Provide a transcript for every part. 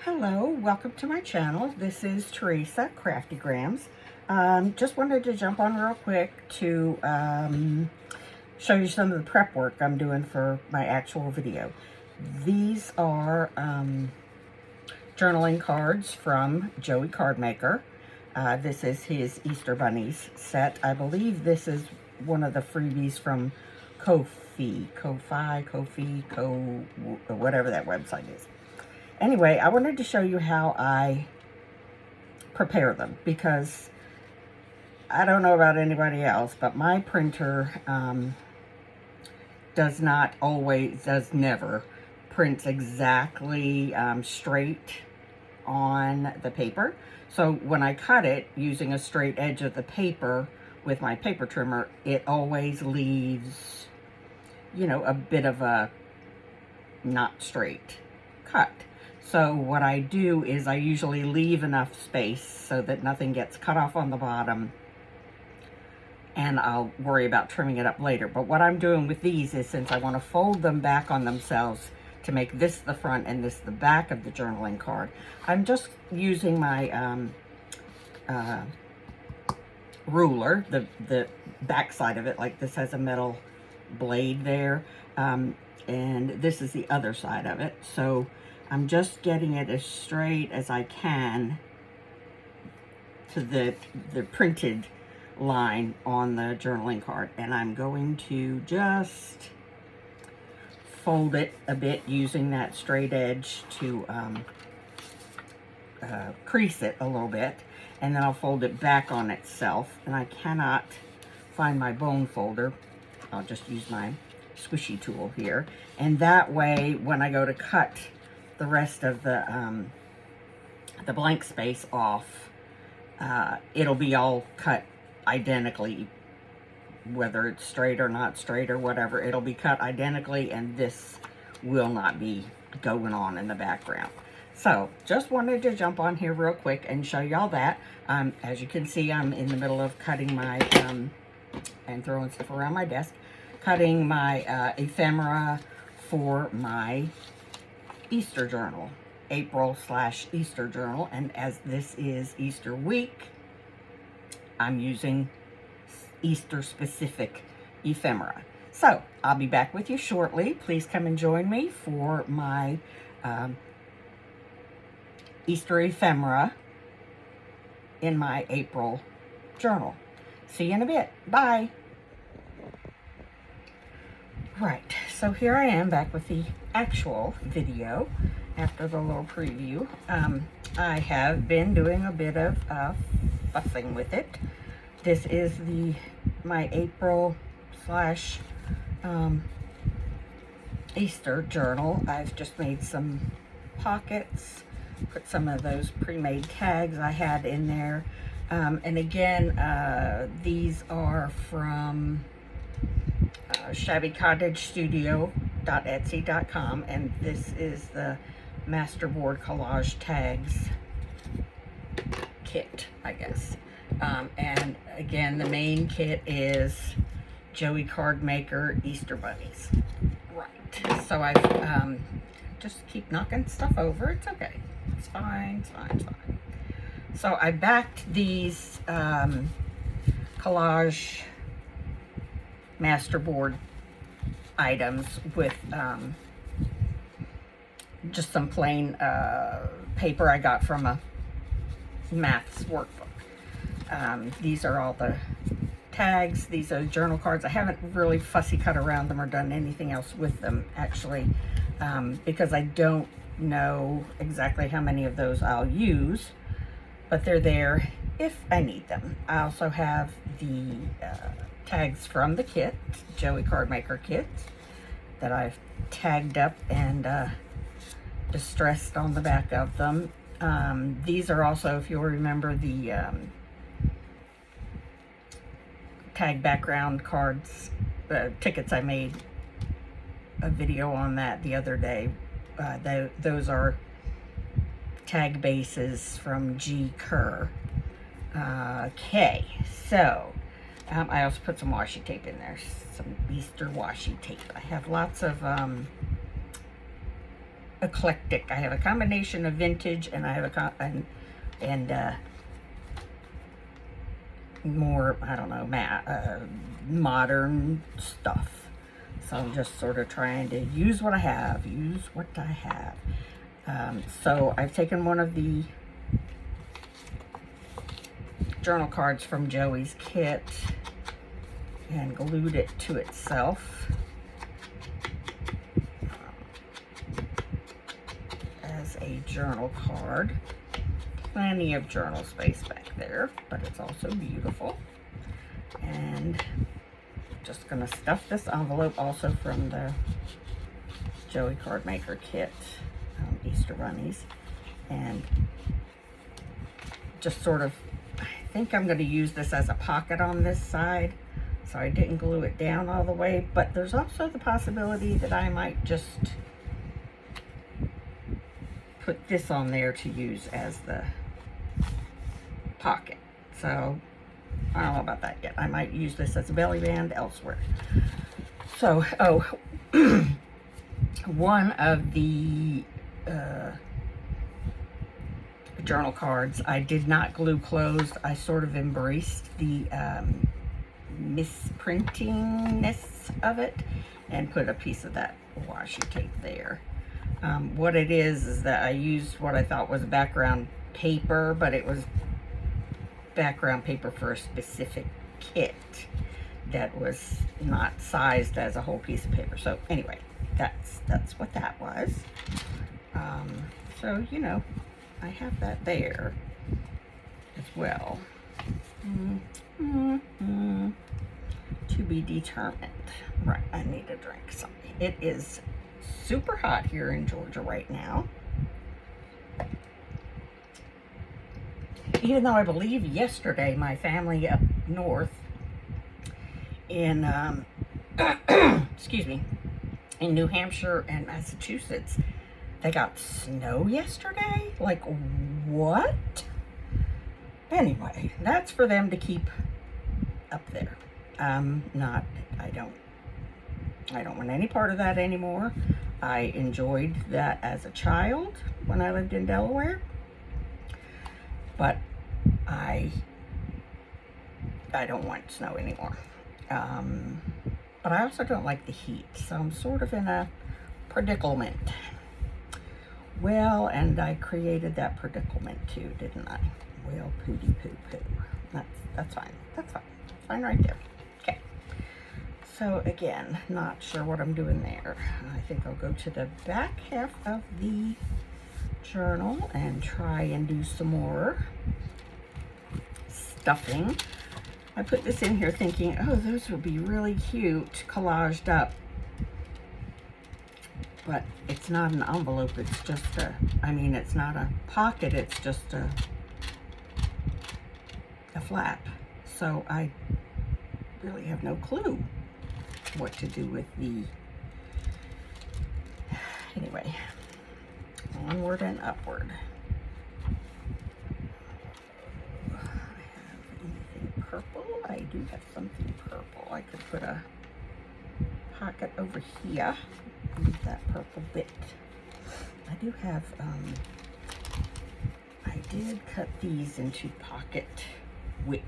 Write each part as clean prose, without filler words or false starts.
Hello, welcome to my channel. This is Teresa, Craftygrams. Just wanted to jump on real quick to show you some of the prep work I'm doing for my actual video. These are journaling cards from Joey Cardmaker. This is his Easter Bunnies set. I believe this is one of the freebies from Ko-fi, whatever that website is. Anyway, I wanted to show you how I prepare them because I don't know about anybody else, but my printer does never print exactly straight on the paper. So when I cut it using a straight edge of the paper with my paper trimmer, it always leaves, you know, a bit of a not straight cut. So what I do is I usually leave enough space so that nothing gets cut off on the bottom, and I'll worry about trimming it up later. But what I'm doing with these is, since I want to fold them back on themselves to make this the front and this the back of the journaling card, I'm just using my ruler, the back side of it, like this has a metal blade there, and this is the other side of it. So I'm just getting it as straight as I can to the printed line on the journaling card. And I'm going to just fold it a bit using that straight edge to crease it a little bit. And then I'll fold it back on itself. And I cannot find my bone folder. I'll just use my squishy tool here. And that way, when I go to cut the rest of the blank space off, it'll be all cut identically, whether it's straight or not straight or whatever. It'll be cut identically, and this will not be going on in the background. So just wanted to jump on here real quick and show y'all that. As you can see, I'm in the middle of cutting my and throwing stuff around my desk, cutting my ephemera for my Easter journal, April/Easter journal. And as this is Easter week, I'm using Easter specific ephemera. So I'll be back with you shortly. Please come and join me for my Easter ephemera in my April journal. See you in a bit. Bye. Right, so here I am back with the actual video after the little preview. I have been doing a bit of fussing with it. This is my April/Easter journal. I've just made some pockets, put some of those pre-made tags I had in there. And again, these are from shabbycottagestudio.etsy.com, and this is the Masterboard Collage Tags kit, I guess. And again, the main kit is Joey Cardmaker Easter Bunnies. Right, so I just keep knocking stuff over. It's okay. It's fine, it's fine, it's fine. So I backed these collage masterboard items with just some plain paper I got from a maths workbook. These are all the tags. These are journal cards. I haven't really fussy cut around them or done anything else with them, actually, because I don't know exactly how many of those I'll use, but they're there if I need them. I also have the tags from the kit, Joey Cardmaker kit, that I've tagged up and distressed on the back of them. These are also, if you'll remember, the tag background cards, tickets. I made a video on that the other day. Those are tag bases from G. Kerr. Okay, so I also put some washi tape in there, 'There's some Easter washi tape. I have lots of, eclectic. I have a combination of vintage, and I have more, I don't know, modern stuff. So I'm just sort of trying to use what I have. So I've taken one of the journal cards from Joey's kit and glued it to itself as a journal card. Plenty of journal space back there, but it's also beautiful. And just gonna stuff this envelope, also from the Joey Card Maker kit, Easter Bunnies, and just sort of, I think I'm gonna use this as a pocket on this side, so I didn't glue it down all the way, but there's also the possibility that I might just put this on there to use as the pocket. So I don't know about that yet. I might use this as a belly band elsewhere. So, one of the journal cards I did not glue closed. I sort of embraced the misprintingness of it and put a piece of that washi tape there. What it is that I used what I thought was background paper, but it was background paper for a specific kit that was not sized as a whole piece of paper. So anyway, that's what that was. So, you know, I have that there as well. To be determined. Right, I need a drink. Something. It is super hot here in Georgia right now. Even though I believe yesterday my family up north in, excuse me, in New Hampshire and Massachusetts, they got snow yesterday? Like, what? Anyway, that's for them to keep up there. I don't want any part of that anymore. I enjoyed that as a child when I lived in Delaware. But I don't want snow anymore. But I also don't like the heat, so I'm sort of in a predicament. Well, and I created that predicament too, didn't I? Well, pooty poo poo. That's fine. That's fine. That's fine right there. Okay. So again, not sure what I'm doing there. I think I'll go to the back half of the journal and try and do some more stuffing. I put this in here thinking, oh, those would be really cute collaged up, but it's not an envelope. It's just it's not a pocket. It's just a flap. So I really have no clue what to do with the, anyway, onward and upward. I have anything purple? I do have something purple. I could put a pocket over here with that purple bit. I do have, I did cut these into pocket width.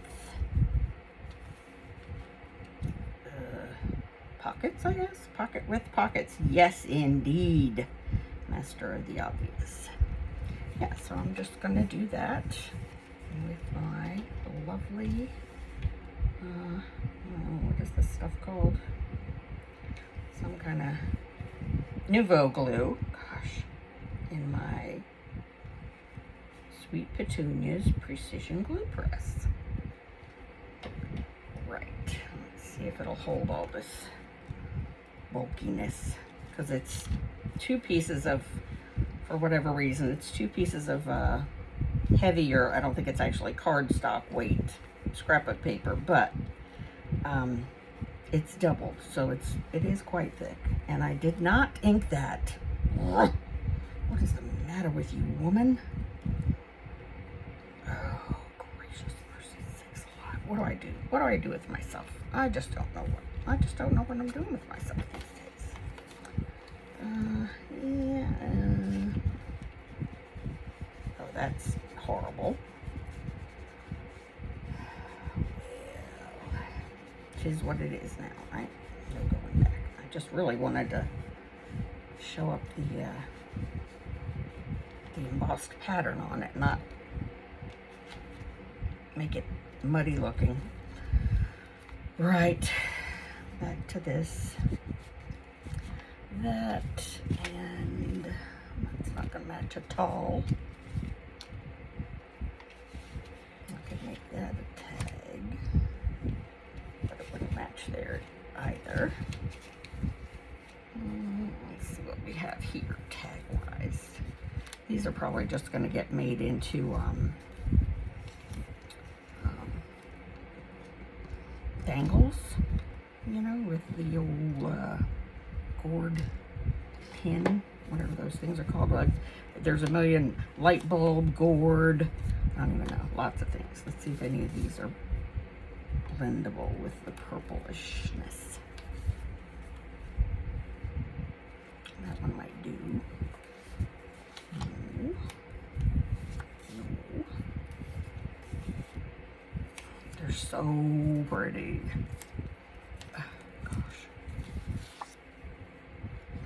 Pockets, I guess? Pocket width pockets. Yes, indeed. Master of the obvious. Yeah, so I'm just going to do that with my lovely, what is this stuff called? Some kind of Nouveau glue. Gosh. In my Sweet Petunias Precision Glue Press. Right. Let's see if it'll hold all this bulkiness, because it's two pieces of, for whatever reason, it's two pieces of heavier, I don't think it's actually cardstock weight scrapbook paper, but it's doubled, so it is quite thick. And I did not ink that. What is the matter with you, woman? Oh, gracious mercy sakes alive. What do I do? What do I do with myself? I just don't know what I'm doing with myself these days. Yeah. that's horrible. Is what it is now, right? No going back. I just really wanted to show up the embossed pattern on it, not make it muddy looking. Right, back to this. That, and it's not gonna match at all. I could make that a tag, but it wouldn't match there either. Let's see what we have here tag-wise. These are probably just going to get made into dangles, you know, with the old gourd pin, whatever those things are called. Like, there's a million light bulb, gourd, I don't even know, lots of things. Let's see if any of these are blendable with the purplishness. That one might do. No. No. They're so pretty. Oh, gosh.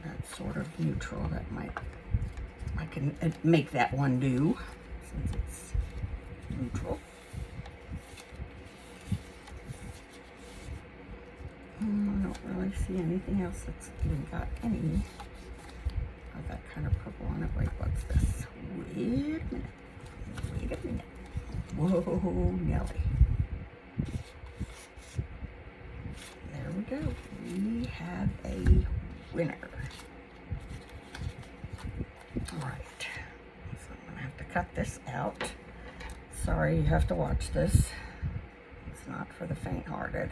That's sort of neutral. That might, I can make that one do since it's neutral. I don't really see anything else that's even got any of that kind of purple on it. Wait, what's this? Wait a minute. Wait a minute. Whoa, Nelly. There we go. We have a winner. All right. So I'm going to have to cut this out. Sorry you have to watch this. It's not for the faint-hearted.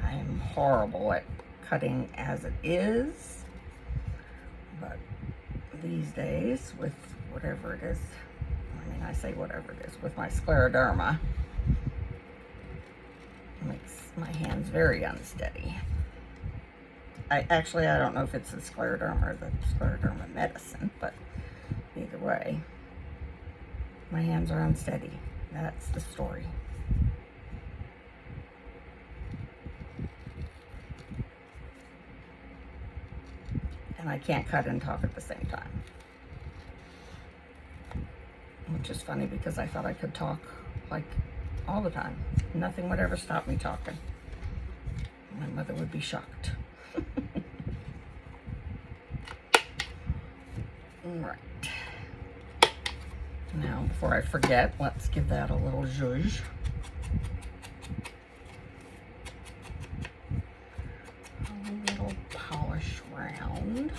I am horrible at cutting as it is, but these days with whatever it is, I mean, I say whatever it is, with my scleroderma, it makes my hands very unsteady. I don't know if it's the scleroderma or the scleroderma medicine, but either way, my hands are unsteady. That's the story. And I can't cut and talk at the same time. Which is funny because I thought I could talk like all the time. Nothing would ever stop me talking. My mother would be shocked. Right. Now, before I forget, let's give that a little zhuzh. A little polish round.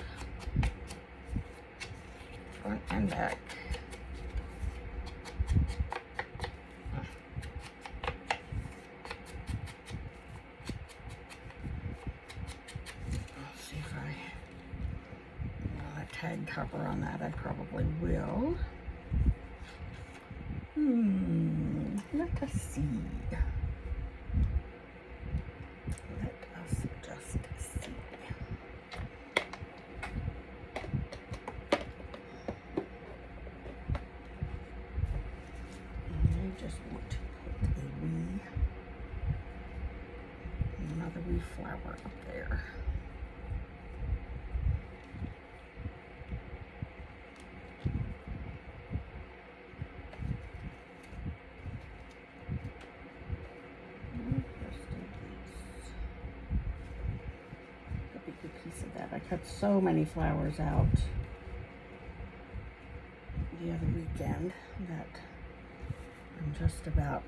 Front and back. Let's see if I want a tag cover on that. I probably will. Let us see. Let us just see. I just want to put another wee flower up there. I cut so many flowers out the other weekend that I'm just about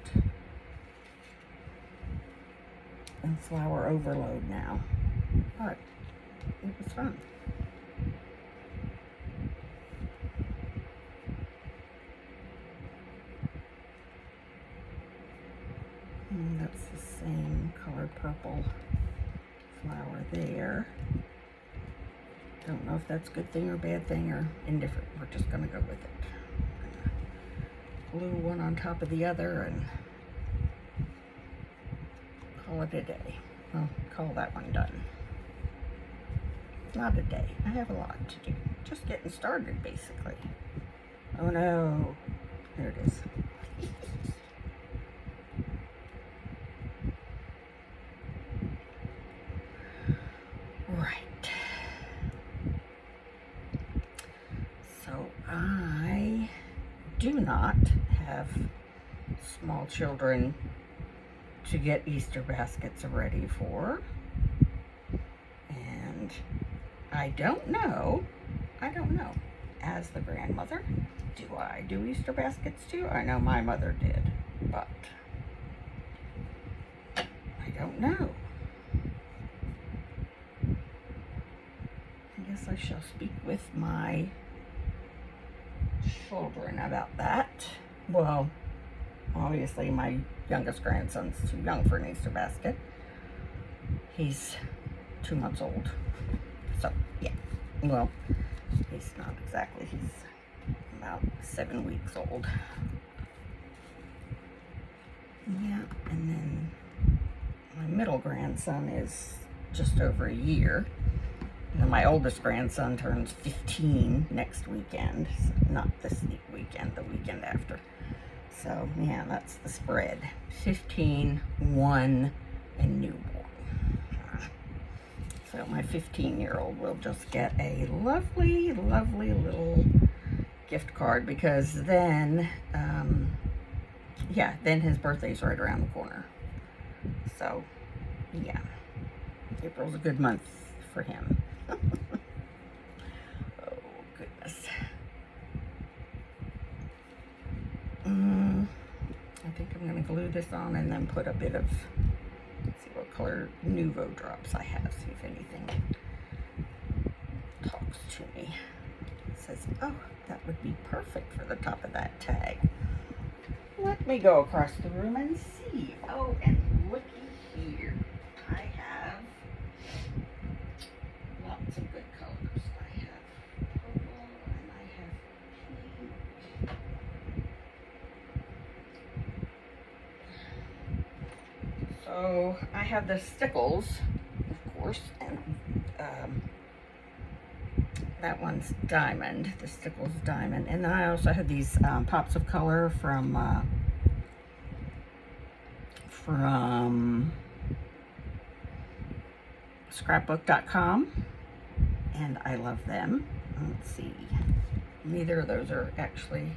in flower overload now, but it was fun. And that's the same colored purple flower there. Don't know if that's a good thing or bad thing or indifferent. We're just gonna go with it. Glue one on top of the other and call it a day. Well, call that one done. Not a day. I have a lot to do. Just getting started, basically. Oh no. There it is. Right. So I do not have small children to get Easter baskets ready for. And I don't know, as the grandmother, do I do Easter baskets too? I know my mother did, but I don't know. I guess I shall speak with my children about that. Well, obviously my youngest grandson's too young for an Easter basket. He's 2 months old. So, yeah. Well, he's not exactly. He's about 7 weeks old. Yeah, and then my middle grandson is just over a year. And my oldest grandson turns 15 next weekend. Not this weekend, the weekend after. So, yeah, that's the spread. 15, 1, and newborn. So my 15-year-old will just get a lovely, lovely little gift card because then, then his birthday's right around the corner. So, yeah, April's a good month for him. Oh, goodness. I think I'm going to glue this on and then put a bit of, let's see what color Nuvo drops I have, see if anything talks to me. It says, oh, that would be perfect for the top of that tag. Let me go across the room and see. Oh, and looky here. I have lots of good colors. I have purple and I have pink. So I have the stickles, of course, and that one's diamond, the stickles diamond. And then I also have these pops of color from scrapbook.com, and I love them. Let's see, neither of those are actually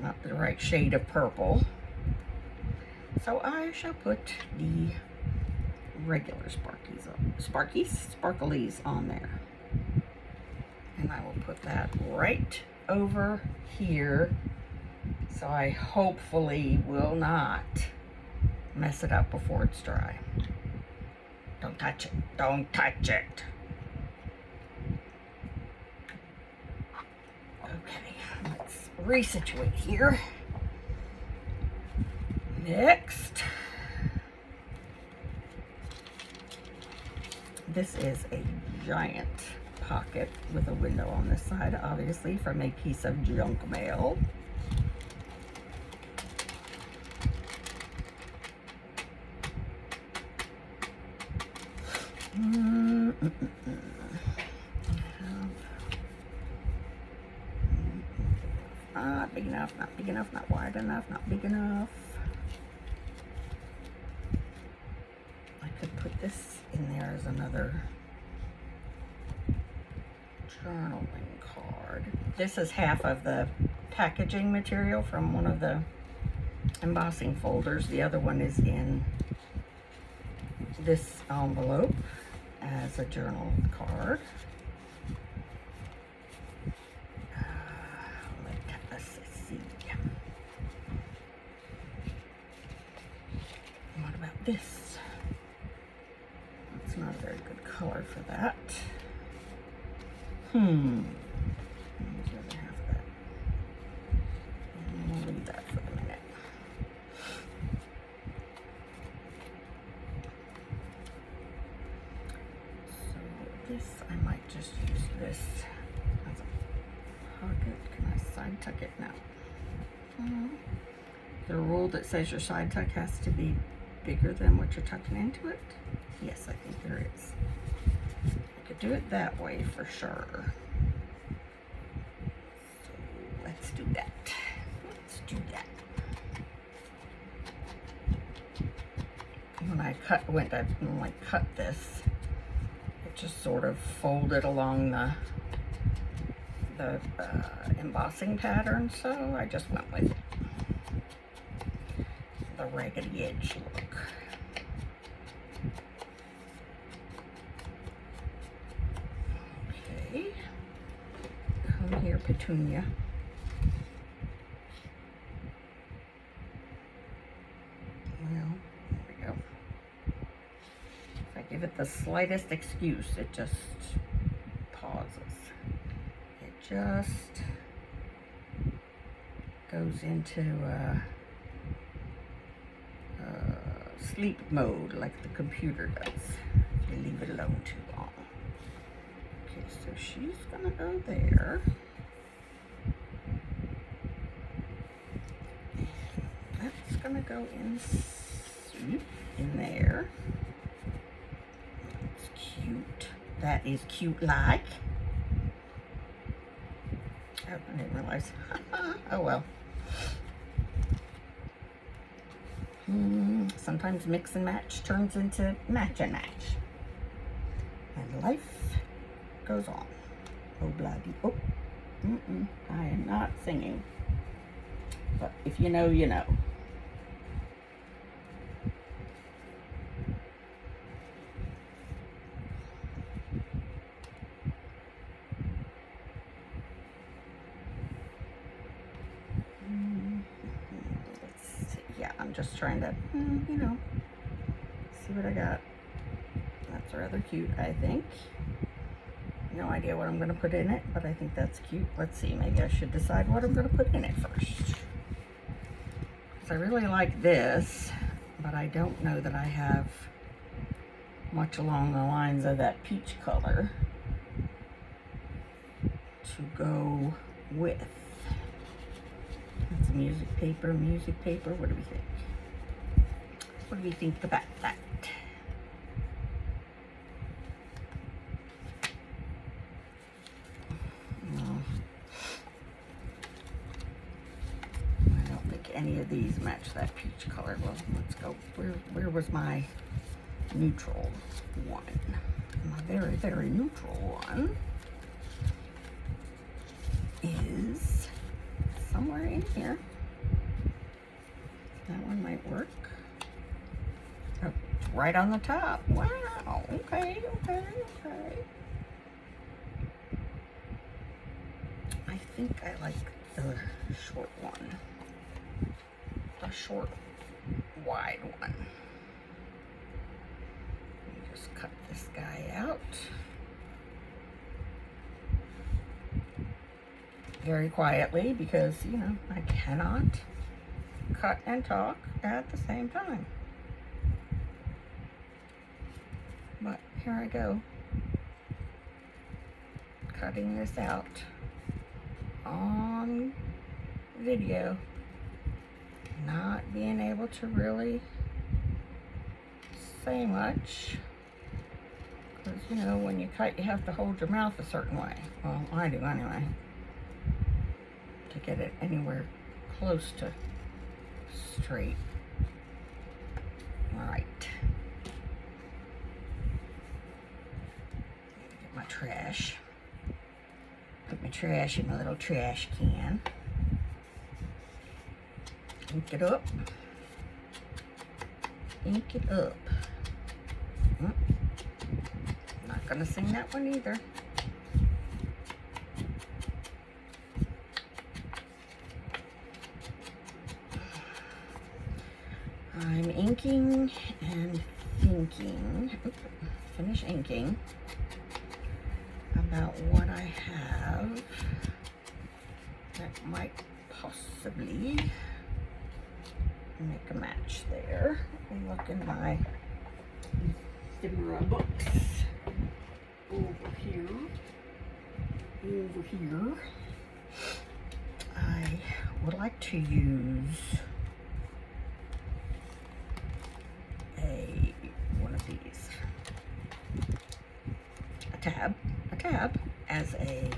not the right shade of purple, so I shall put the regular sparklies on there, and I will put that right over here, so I hopefully will not mess it up before it's dry. Don't touch it. Don't touch it. Okay, let's resituate here. Next, this is a giant pocket with a window on this side, obviously from a piece of junk mail. Not big enough, not big enough, not wide enough, not big enough. I could put this in there as another journaling card. This is half of the packaging material from one of the embossing folders. The other one is in this envelope as a journal card. Let's see. What about this? It's not a very good color for that. Where's the other half of that? We'll leave that for the minute. This, I might just use this as a pocket. Can I side tuck it now? The rule that says your side tuck has to be bigger than what you're tucking into it? Yes, I think there is. I could do it that way for sure. So let's do that. went to like cut this, it just sort of folded along the embossing pattern, so I just went with the raggedy edge look. Okay, come here, Petunia. Well, there we go. If I give it the slightest excuse, it just pauses. It just goes into sleep mode like the computer does if you leave it alone too long. Okay, so she's gonna go there. And that's gonna go in there. That's cute. That is cute like. Oh, I didn't realize. Oh well. Sometimes mix and match turns into match and match. And life goes on. Oh, bloody. Oh, I am not singing. But if you know, you know. I'm just trying to, you know, see what I got. That's rather cute, I think. No idea what I'm going to put in it, but I think that's cute. Let's see, maybe I should decide what I'm going to put in it first. Because I really like this, but I don't know that I have much along the lines of that peach color to go with. That's music paper, what do we think? What do we think about that? No. I don't think any of these match that peach color. Well, let's go. Where was my neutral one? My very, very neutral one is somewhere in here. That one might work. Oh, it's right on the top. Wow. Okay. I think I like the short one. The short, wide one. Let me just cut this guy out. Very quietly, because, you know, I cannot cut and talk at the same time. But here I go, cutting this out on video, not being able to really say much, because, you know, when you cut, you have to hold your mouth a certain way. Well, I do anyway, to get it anywhere close to straight. All right. Get my trash. Put my trash in a little trash can. Ink it up. Ink it up. Not gonna sing that one either. I'm inking and thinking, finish inking, about what I have that might possibly make a match there. Look in my ephemera books. Over here, I would like to use one of these, a tab as a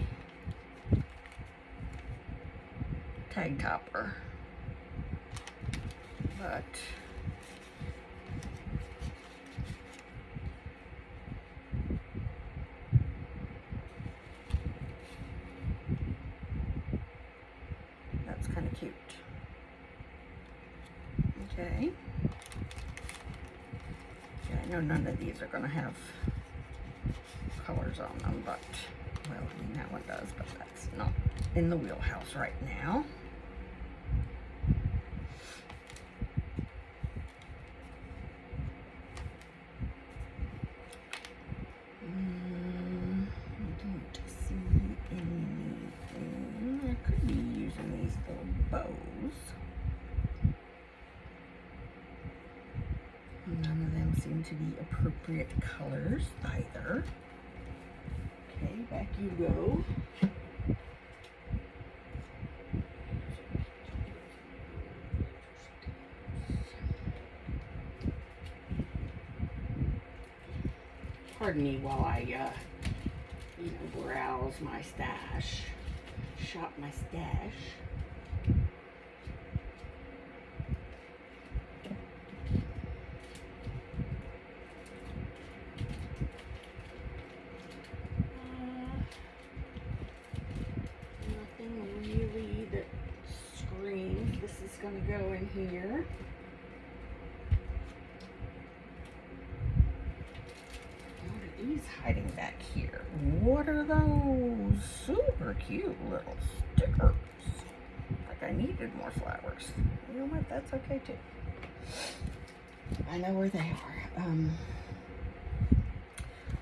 tag topper, but Okay. Yeah, I know none of these are going to have colors on them, but, well, I mean, that one does, but that's not in the wheelhouse right now. I don't see anything. I could be using these little bows. None of them seem to be appropriate colors either. Okay, back you go. Pardon me while I, browse my stash, shop my stash. Nothing really that screams this is going to go in here. He's hiding back here. What are those? Super cute little stickers. Like I needed more flowers. You know what? That's okay too. I know where they are.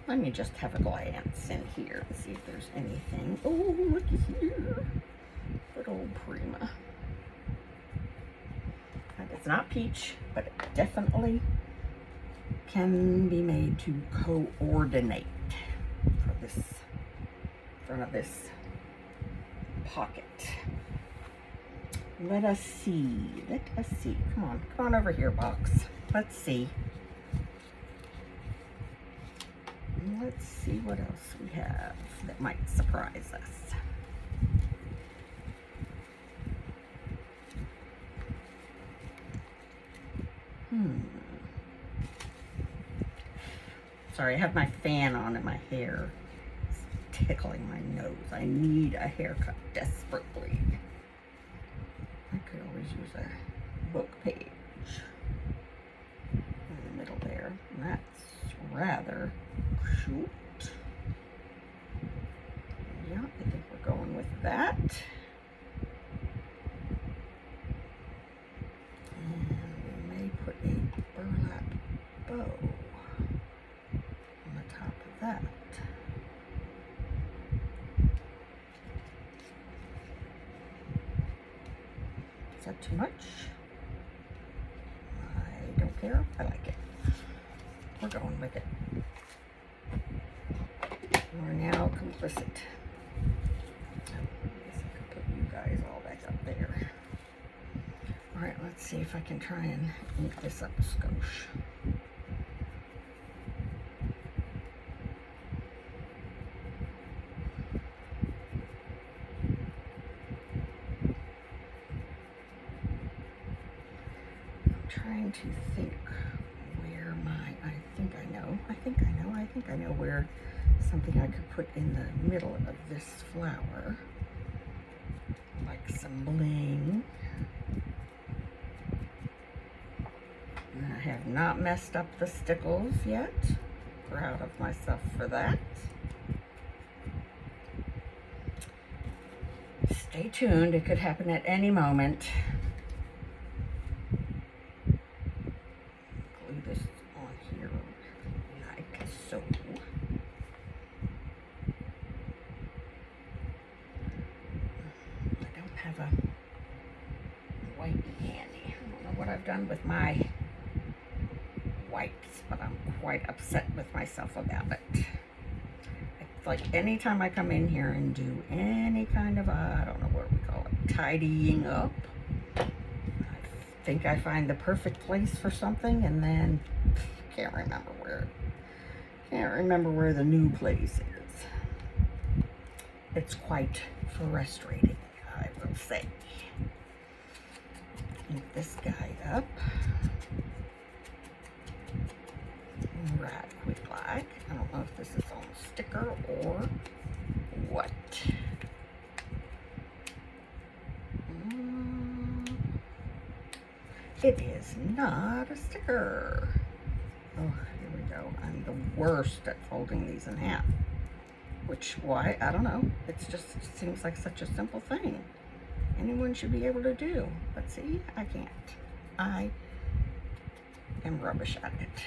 Let me just have a glance in here and see if there's anything. Oh, looky here. Good old Prima. And it's not peach, but it definitely can be made to coordinate for this front of this pocket. Let us see. Let us see. Come on over here, box. Let's see. Let's see what else we have that might surprise us. Sorry, I have my fan on and my hair is tickling my nose. I need a haircut desperately. I could always use a book page in the middle there. And that's rather cute. Yeah, I think we're going with that. And we may put a burlap bow on the top of that. Is that too much? I don't care. I like it. We're going with it. We're now complicit. I guess I could put you guys all back up there. All right, let's see if I can try and ink this up a skosh. I'm trying to think where I think I know where something I could put in the middle of this flower, like some bling. And I have not messed up the stickles yet. Proud of myself for that. Stay tuned, it could happen at any moment. Glue this on here like so. I don't have a white handy. I don't know what I've done with my whites, but I'm quite upset with myself about it. It's like anytime I come in here and do any kind of, I don't know what we call it, tidying up, I think I find the perfect place for something and then can't remember where the new place is. It's quite frustrating, I will say. Ink this guy up. Right, quick like. I don't know if this is on sticker or what. It is not a sticker. Oh, here we go. I'm the worst at folding these in half. Which, why? I don't know. It seems like such a simple thing. Anyone should be able to do. But see, I can't. I am rubbish at it.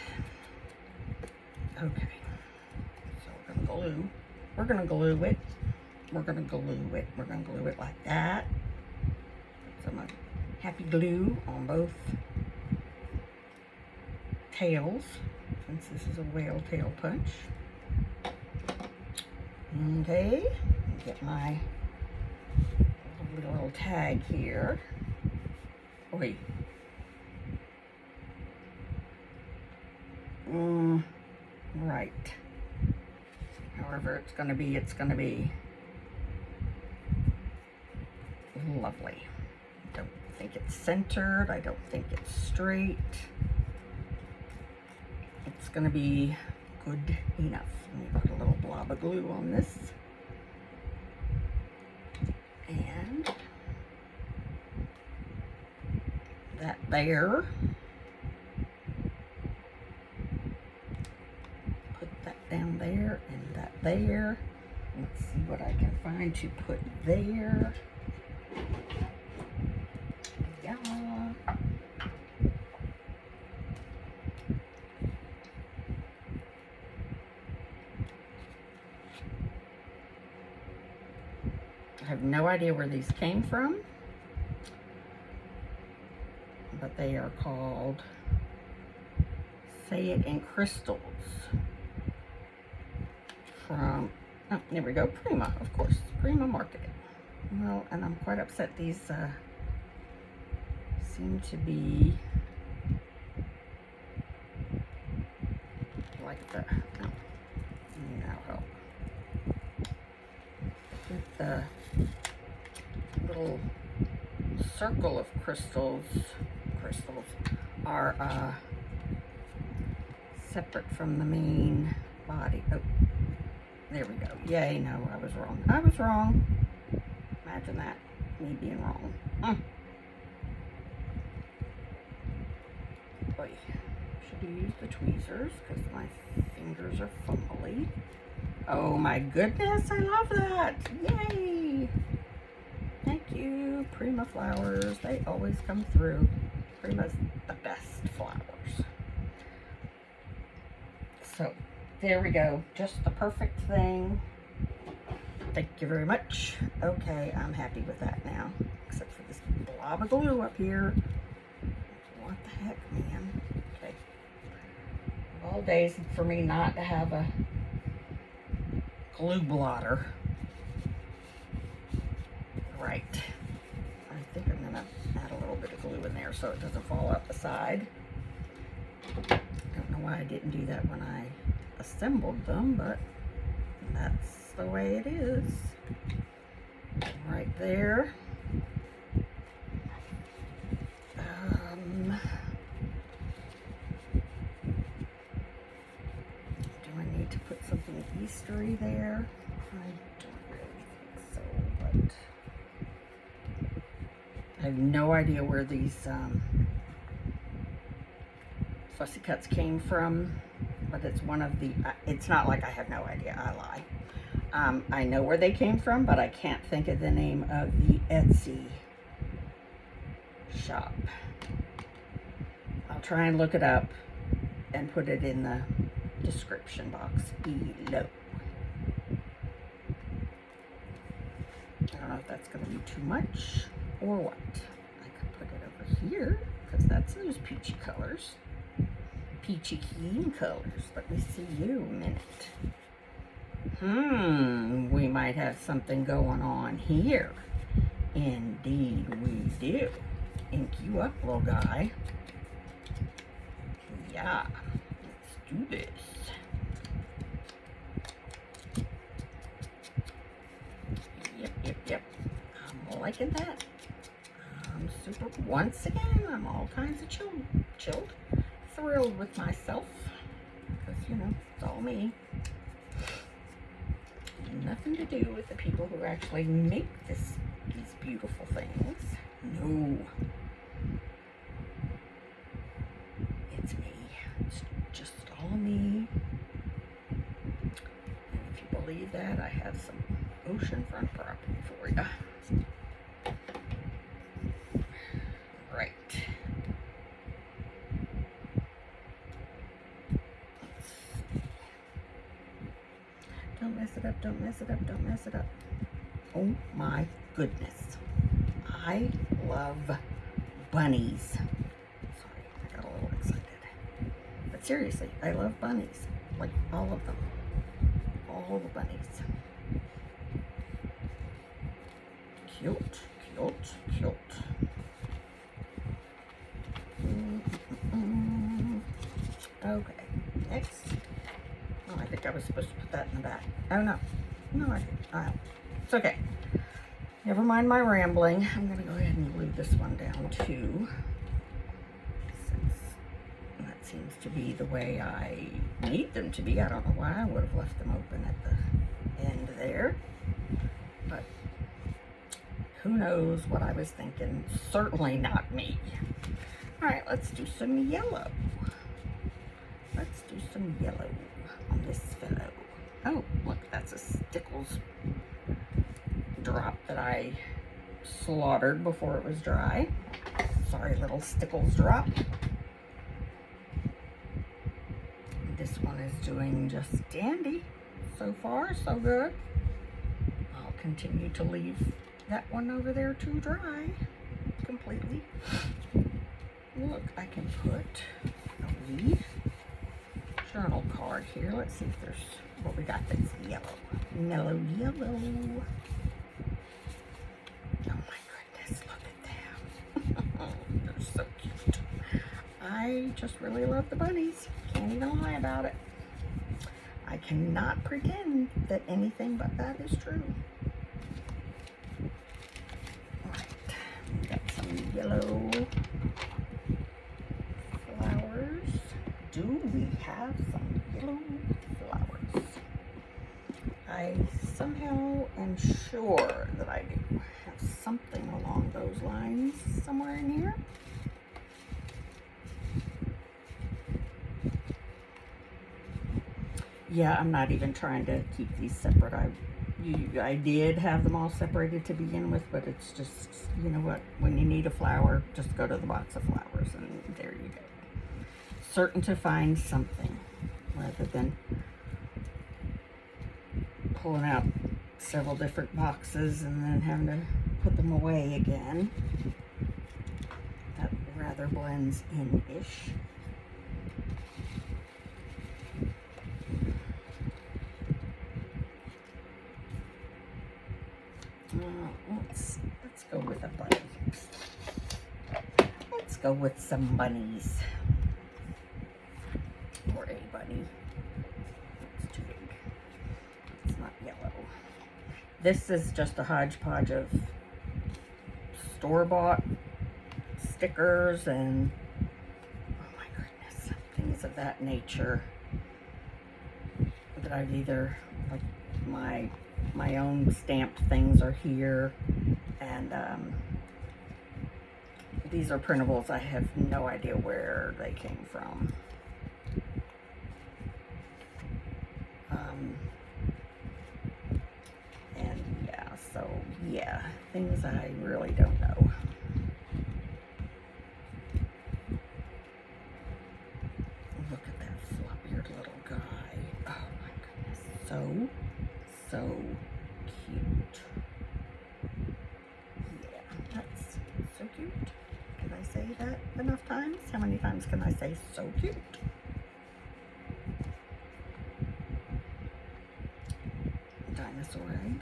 Okay. So we're going to glue. We're going to glue it. We're going to glue it. We're going to glue it like that. Put some Happy glue on both tails, since this is a whale tail punch. Okay, get my little tag here. Wait. Right. However it's gonna be lovely. I don't think it's centered. I don't think it's straight. It's gonna be good enough. Let me put a little blob of glue on this. And that there. Put that down there and that there. Let's see what I can find to put there. Yeah. I have no idea where these came from, but they are called Say It in Crystals from, oh, there we go, Prima, of course, Prima Marketing. Well, and I'm quite upset these seem to be like the, oh, now help. With the little circle of crystals are separate from the main body. Oh, there we go. Yay, no, I was wrong. I was wrong. Imagine that, me being wrong. Boy, should have used the tweezers because my fingers are fumbly. Oh my goodness, I love that. Yay. Thank you, Prima flowers. They always come through. Prima's the best flowers. So there we go. Just the perfect thing. Thank you very much. Okay, I'm happy with that now. Except for this blob of glue up here. What the heck, man? Okay. Of all days for me not to have a glue blotter. Right. I think I'm gonna add a little bit of glue in there so it doesn't fall out the side. I don't know why I didn't do that when I assembled them, but that's the way it is. Right there. Do I need to put something Eastery there? I don't really think so, but I have no idea where these fussy cuts came from, but it's one of the, it's not like I have no idea, I lie. I know where they came from, but I can't think of the name of the Etsy shop. I'll try and look it up and put it in the description box below. I don't know if that's going to be too much or what. I could put it over here because that's those peachy colors. Peachy keen colors. Let me see you a minute. We might have something going on here. Indeed we do. Ink you up, little guy. Yeah, let's do this. Yep. I'm liking that. I'm super, once again, I'm all kinds of chilled, thrilled with myself. Because, you know, it's all me. Nothing to do with the people who actually make these beautiful things. No. just all me. And if you believe that, I have some oceanfront property for you. Right. Don't mess it up, don't mess it up, don't mess it up. Oh my goodness. I love bunnies. Sorry, I got a little excited. But seriously, I love bunnies. Like all of them. All the bunnies. Cute, cute, cute. Okay, next. Oh, I think I was supposed to put that in the back. Oh, no. No, I didn't. It's okay. Never mind my rambling. I'm going to go ahead and glue this one down, too. Since that seems to be the way I need them to be. I don't know why I would have left them open at the end there. But who knows what I was thinking. Certainly not me. All right, let's do some yellow. Let's do some yellow on this fellow. Oh, look, that's a Stickles drop that I slaughtered before it was dry. Sorry, little Stickles drop. This one is doing just dandy. So far, so good. I'll continue to leave that one over there to dry completely. Look, I can put a wee journal card here. Let's see if there's what we got that's yellow. Mellow yellow. Oh my goodness, look at them. They're so cute. I just really love the bunnies. Can't even lie about it. I cannot pretend that anything but that is true. Alright, we got some yellow flowers. Do we have some yellow flowers? I somehow am sure that I do have something along those lines somewhere in here. Yeah, I'm not even trying to keep these separate. I did have them all separated to begin with, but it's just, you know what, when you need a flower, just go to the box of flowers and there you go. Certain to find something rather than pulling out several different boxes and then having to put them away again. That rather blends in-ish. Let's go with a bunny. Let's go with some bunnies. Or a bunny. It's too big. It's not yellow. This is just a hodgepodge of store-bought stickers and, oh my goodness, things of that nature that I've either, like my own stamped things are here, and these are printables. I have no idea where they came from. And yeah, so yeah, things I really don't know. Look at that flop-eared little guy. Oh my goodness, so cute. Yeah, that's so cute. Can I say that enough times? How many times can I say so cute? Dinosaur egg.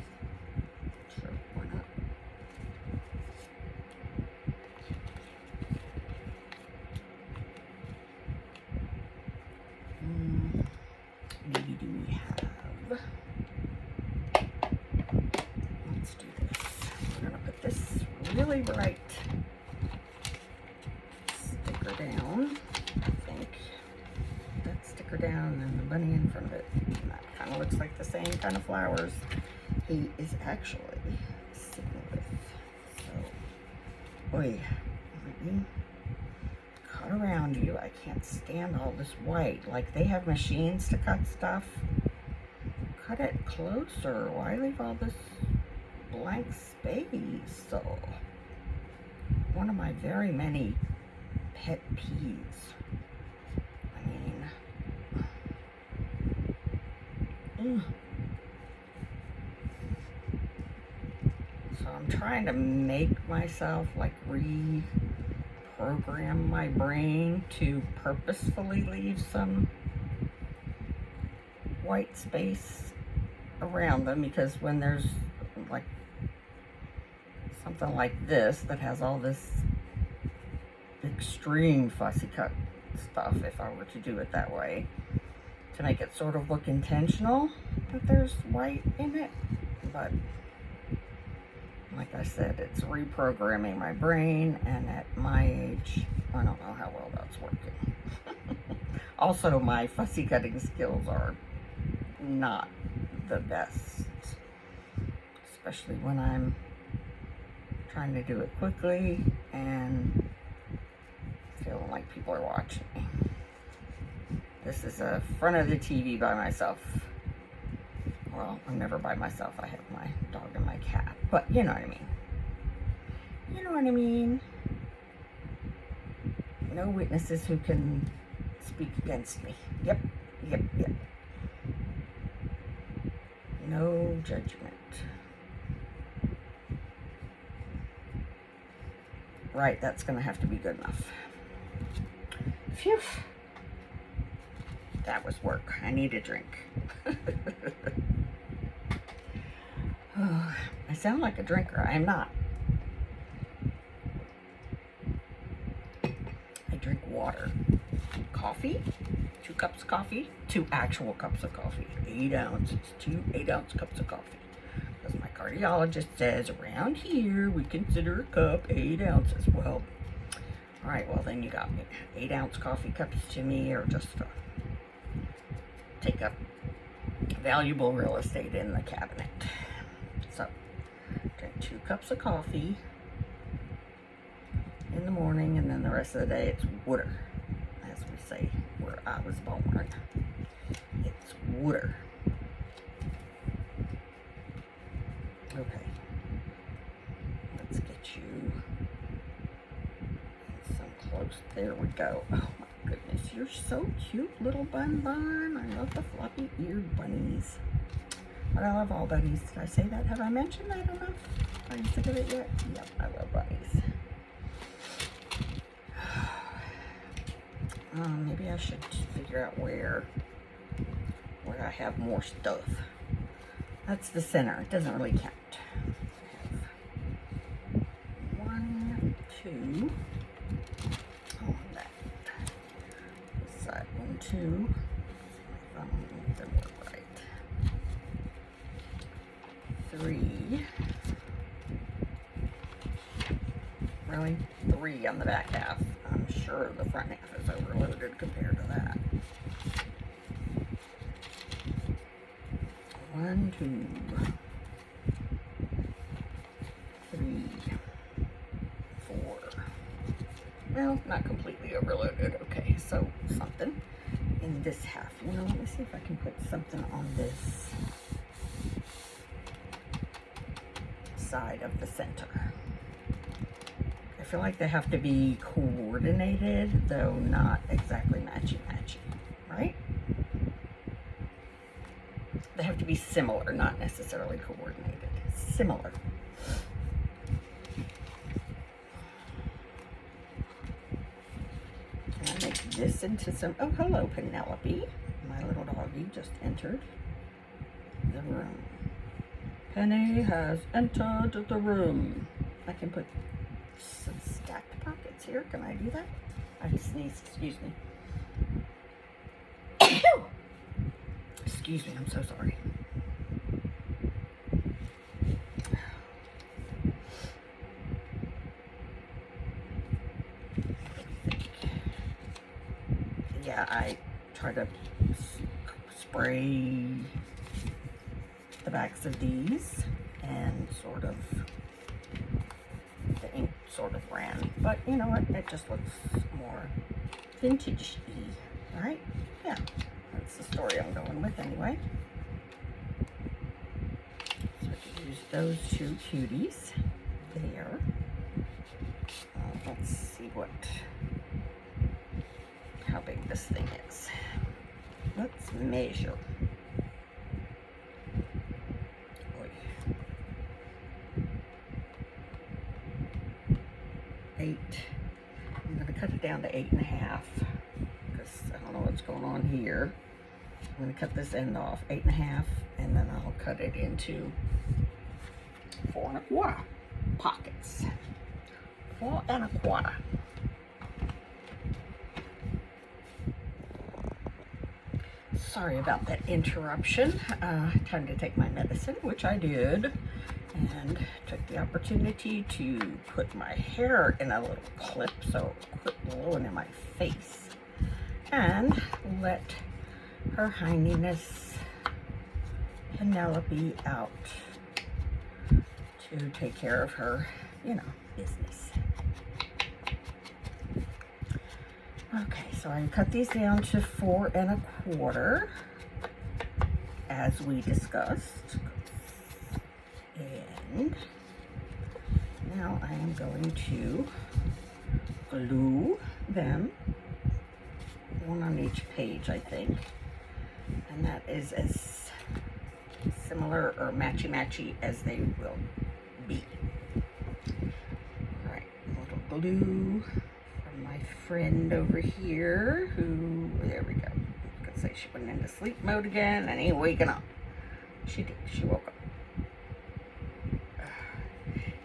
Sure, why not? Maybe do we have? Let's do this. We're gonna put this really bright sticker down. I think that sticker down and the bunny in front of it. And that kind of looks like the same kind of flowers he is actually sitting with. So, boy, let me cut around around you. I can't stand all this white. Like, they have machines to cut stuff. Cut it closer. Why leave all this blank space? So, one of my very many pet peeves. I mean, so I'm trying to make myself like reprogram my brain to purposefully leave some white space around them, because when there's like something like this that has all this extreme fussy cut stuff, if I were to do it that way to make it sort of look intentional that there's white in it, but like I said, it's reprogramming my brain, and at my age, I don't know how well that's working. Also, my fussy cutting skills are not the best, especially when I'm trying to do it quickly and feeling like people are watching me. This is a front of the TV by myself. Well, I'm never by myself. I have my dog and my cat, but you know what I mean. You know what I mean. No witnesses who can speak against me. Yep. No judgment. Right, that's going to have to be good enough. Phew. That was work. I need a drink. Oh, I sound like a drinker. I am not. I drink water. Coffee. 2 cups of coffee. 2 actual cups of coffee. 8 ounces. 2 8-ounce cups of coffee. Because my cardiologist says around here we consider a cup 8 ounces. Well, all right. Well, then you got me. 8-ounce coffee cups to me are just take up valuable real estate in the cabinet. So, drink 2 cups of coffee in the morning, and then the rest of the day it's water, as we say where I was born. It's water. Okay, let's get you some close. There we go. Oh my goodness, you're so cute, little bun. I love the floppy eared bunnies. But I love all bunnies. Did I say that? Have I mentioned that enough? Are you sick of it yet? Yep, I love bunnies. Maybe I should figure out where I have more stuff. That's the center. It doesn't really count. I have 1, 2. Oh, that. This side 1, 2. Didn't work right. 3. Really? 3 on the back half. I'm sure the front half is overloaded compared to that. 1, 2, 3, 4. Well, not completely overloaded. Okay, so something in this half. You know, let me see if I can put something on this side of the center. I feel like they have to be coordinated, though not exactly matchy-matchy, right? They have to be similar, not necessarily coordinated. Similar. Can I make this into some... Oh, hello, Penelope. My little doggy just entered the room. Penny has entered the room. I can put some stacked pockets here. Can I do that? I just sneezed. Excuse me. Excuse me. I'm so sorry. Yeah, I try to spray the backs of these, and sort of the ink sort of ran, but you know what, it just looks more vintage-y, right? Yeah, that's the story I'm going with anyway. So I can use those two cuties there. Let's see how big this thing is. Let's measure. Oy. 8. I'm going to cut it down to 8.5 because I don't know what's going on here. I'm going to cut this end off 8.5, and then I'll cut it into 4.25 pockets. 4.25. Sorry about that interruption. Time to take my medicine, which I did, and took the opportunity to put my hair in a little clip so it quit blowing in my face, and let Her Highness Penelope out to take care of her, business. Okay, so I cut these down to 4.25, as we discussed. And now I am going to glue them, one on each page, I think. And that is as similar or matchy-matchy as they will be. All right, a little glue from my friend over here who, there we go. I could say she went into sleep mode again and ain't waking up. She did, she woke up.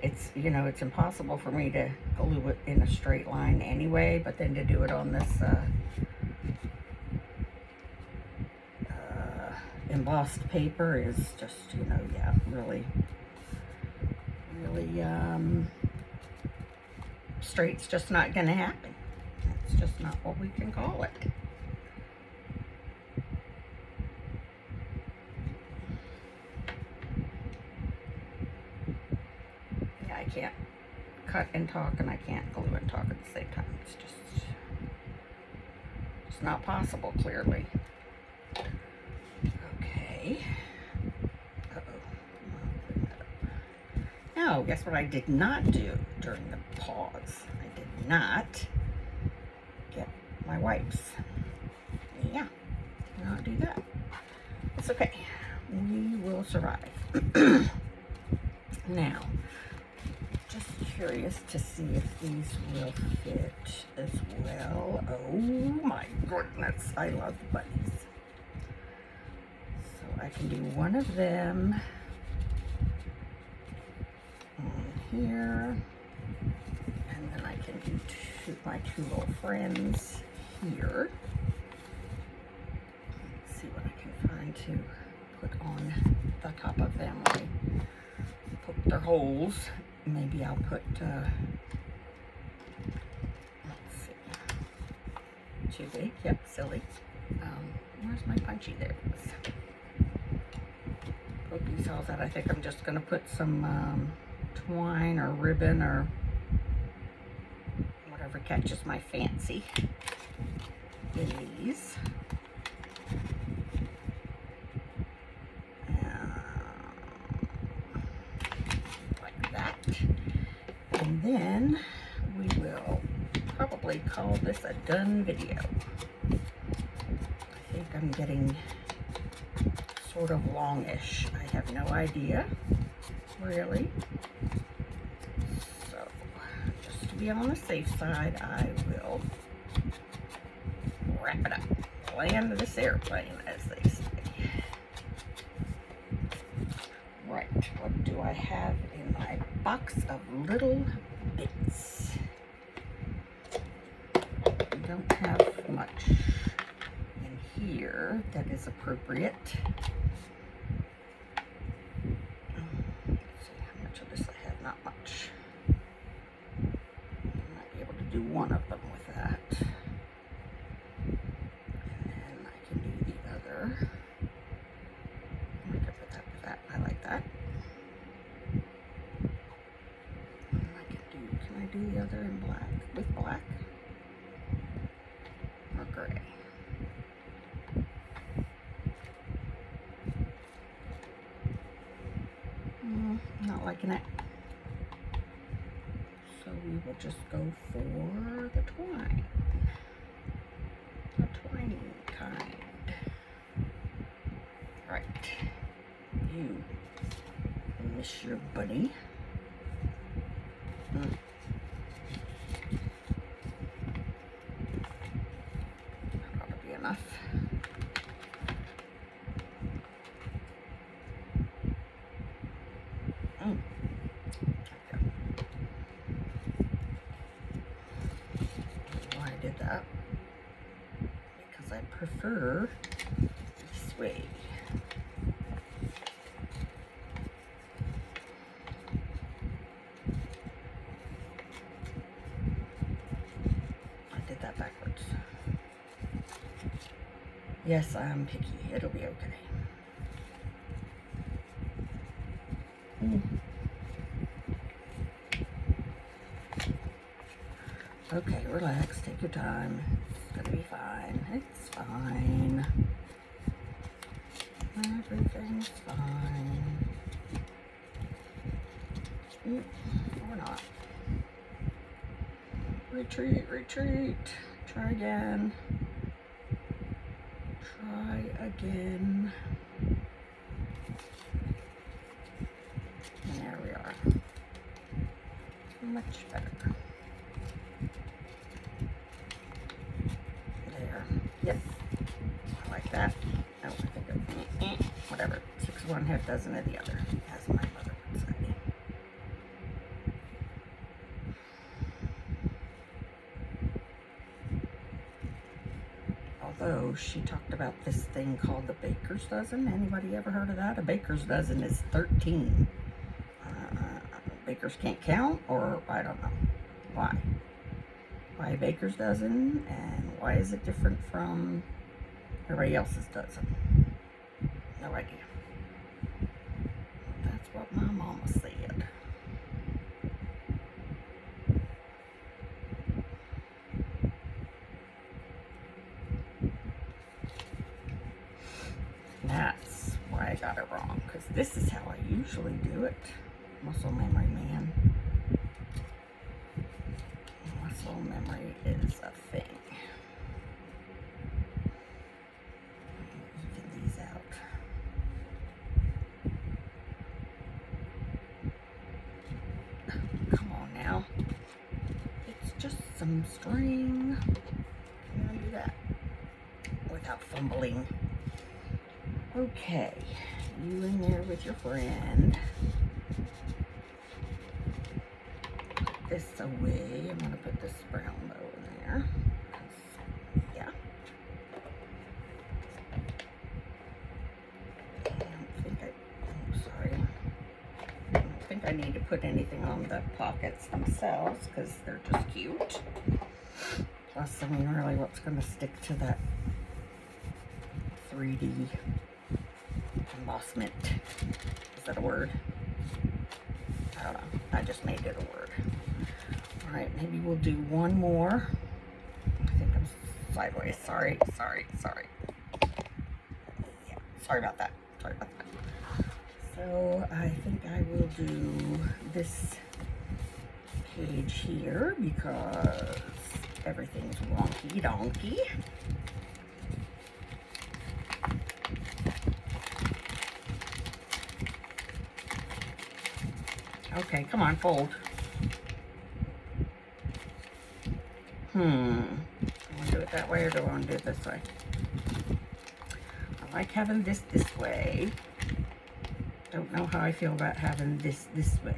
It's impossible for me to glue it in a straight line anyway, but then to do it on this embossed paper is just, yeah, really straight's just not gonna happen. It's just not what we can call it. Yeah, I can't cut and talk, and I can't glue and talk at the same time. It's just not possible, clearly. Okay. Now, guess what I did not do during the pause? I did not get my wipes. Yeah, did not do that. It's okay. We will survive. Now, just curious to see if these will fit as well. Oh my goodness, I love bunnies. So I can do one of them on here, and then I can do my two little friends here. Let's see what I can find to put on the top of them. I poke their holes. Maybe I'll put, let's see, too big, yep, silly. Where's my punchy? There it is. Poke these holes out. I think I'm just going to put some twine or ribbon or whatever catches my fancy in these. And then we will probably call this a done video. I think I'm getting sort of longish. I have no idea, really. So, just to be on the safe side, I will wrap it up. Land this airplane, as they say. Right, what do I have in my box of little bits? I don't have much in here that is appropriate. Let's see how much of this I have. Not much. I might be able to do one of them with that. And then I can do the other. I can put that with that. I like that. And I can do the other in black, with black. we will just go for the twine. The twiny kind. Right. You miss your buddy. That ought to be enough. Why I did that? Because I prefer this way. I did that backwards. Yes, I'm picky. It'll be okay. Okay, relax, take your time. It's gonna be fine. It's fine. Everything's fine. Or not. Retreat, retreat. Try again. Try again. There we are. Much better. There. Yep. I like that. Oh, I think of whatever. 6 of one, half dozen of the other, as my mother would say. Although she talked about this thing called the baker's dozen. Anybody ever heard of that? A baker's dozen is 13. Bakers can't count, or I don't know. Why? Why a baker's dozen, and why is it different from everybody else's dozen? No idea. That's what my mama said. That's why I got it wrong, because this is how I usually do it. Muscle memory, man. Muscle memory is a thing. Even these out. Come on now. It's just some string. Can I do that without fumbling? Okay, you in there with your friend. Put this away. I'm gonna put this brown bow in there. Yeah. I don't think I need to put anything on the pockets themselves because they're just cute. Plus, I mean, really, what's gonna stick to that 3D embossment? Is that a word? I don't know. I just made it a word. All right, maybe we'll do one more. I think I'm sideways. Sorry. Yeah, sorry about that. So I think I will do this page here because everything's wonky donkey. Okay, come on, fold. I want to do it that way, or do I want to do it this way? I like having this way. Don't know how I feel about having this way.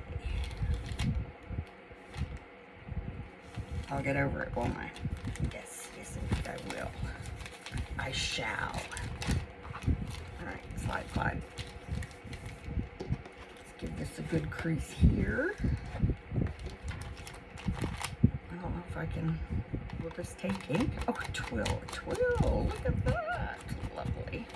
I'll get over it, won't I? Yes, indeed I will. I shall. All right, slide. Give this a good crease here. I don't know if I can, will this take ink? Oh, it will, look at that, lovely.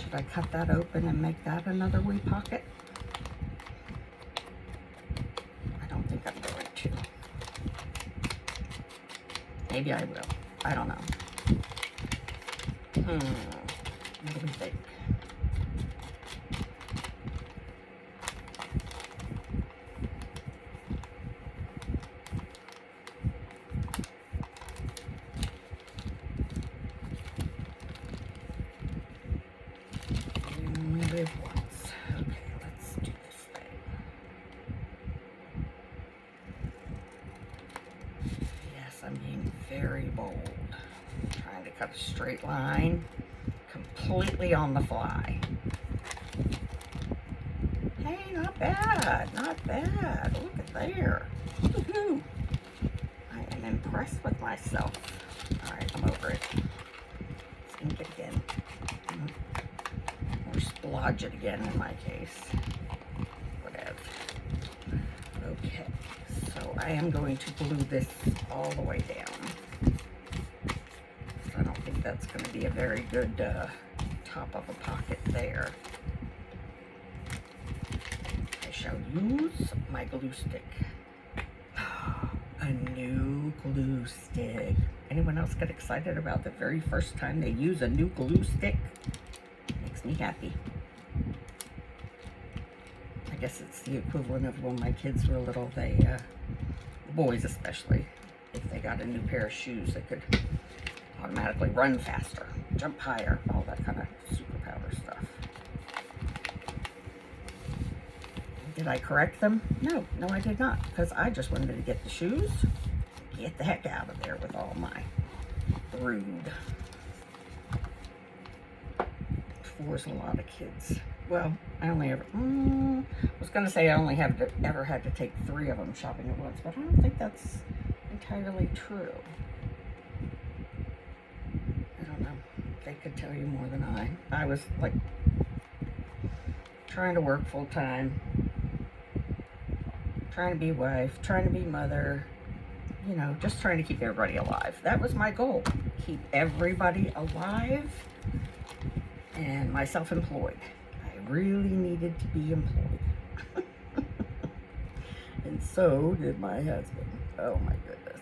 Should I cut that open and make that another wee pocket? I don't think I'm going to. Maybe I will. I don't know. What do we think? You only live once. Okay, let's do this thing. Yes, I'm being very bold. Trying to cut a straight line completely on the fly. Hey, not bad, not bad. Look at there. Woohoo! I am impressed with myself. All right, I'm over it. Let's ink it again. Or splodge it again in my case. Whatever. Okay, so I am going to glue this all the way down. I don't think that's going to be a very good top of a pocket there. I shall use my glue stick. A new glue stick. Anyone else get excited about the very first time they use a new glue stick? Makes me happy. I guess it's the equivalent of when my kids were little. They, boys especially, if they got a new pair of shoes, they could automatically run faster, jump higher, all that kind of superpower stuff. Did I correct them? No, I did not, because I just wanted to get the shoes, get the heck out of there with all my brood. 4's a lot of kids. Well, I only ever, I was going to say I only ever had to take 3 of them shopping at once, but I don't think that's entirely true. I don't know. They could tell you more than I. I was like trying to work full time, trying to be wife, trying to be mother, you know, just trying to keep everybody alive. That was my goal. Keep everybody alive and myself employed. I really needed to be employed. And so did my husband. Oh my goodness.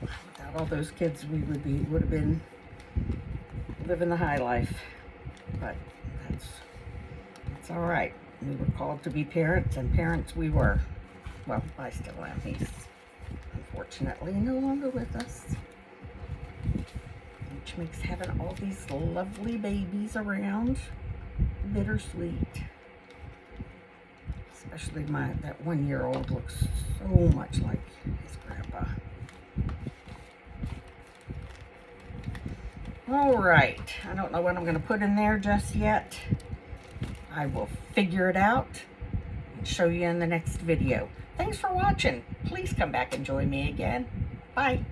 Without all those kids, we would have been living the high life. But that's all right. We were called to be parents, and parents we were. Well, I still am. He's unfortunately no longer with us, which makes having all these lovely babies around bittersweet. Especially that 1-year-old looks so much like his grandpa. All right, I don't know what I'm going to put in there just yet. I will figure it out and show you in the next video. Thanks for watching. Please come back and join me again. Bye.